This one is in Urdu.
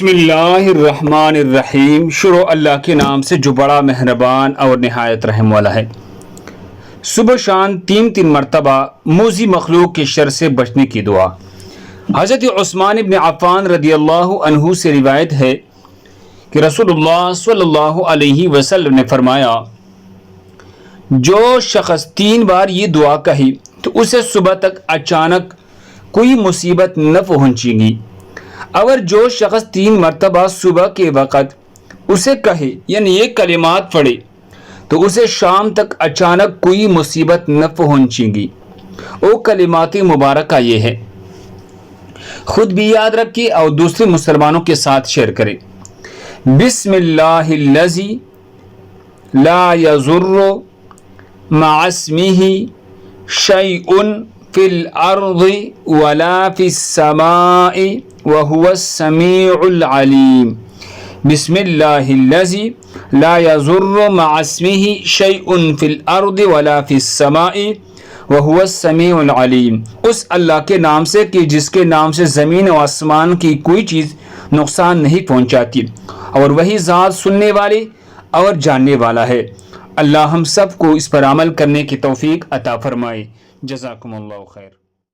بسم اللہ الرحمن الرحیم۔ شروع اللہ کے نام سے جو بڑا مہربان اور نہایت رحم والا ہے۔ صبح شام تین مرتبہ موذی مخلوق کے شر سے بچنے کی دعا۔ حضرت عثمان ابن عفان رضی اللہ عنہ سے روایت ہے کہ رسول اللہ صلی اللہ علیہ وسلم نے فرمایا، جو شخص 3 بار یہ دعا کہی تو اسے صبح تک اچانک کوئی مصیبت نہ پہنچے گی، اور جو شخص 3 مرتبہ صبح کے وقت اسے کہے یعنی یہ کلمات پڑھے تو اسے شام تک اچانک کوئی مصیبت نہ پہنچے گی۔ وہ کلمات مبارکہ یہ ہے، خود بھی یاد رکھیں اور دوسرے مسلمانوں کے ساتھ شیئر کریں۔ بسم اللہ الذی لا یضر مع اسمہ شیء فی الارض ولا فی السماء وهو السمیع العلیم۔ بسم اللہ الذی لا یضر مع اسمہ شیء فی الارض ولا فی السماء وهو السمیع العلیم۔ اس اللہ کے نام سے کہ جس کے نام سے زمین و آسمان کی کوئی چیز نقصان نہیں پہنچاتی، اور وہی ذات سننے والی اور جاننے والا ہے۔ اللہ ہم سب کو اس پر عمل کرنے کی توفیق عطا فرمائے۔ جزاکم اللہ خیر۔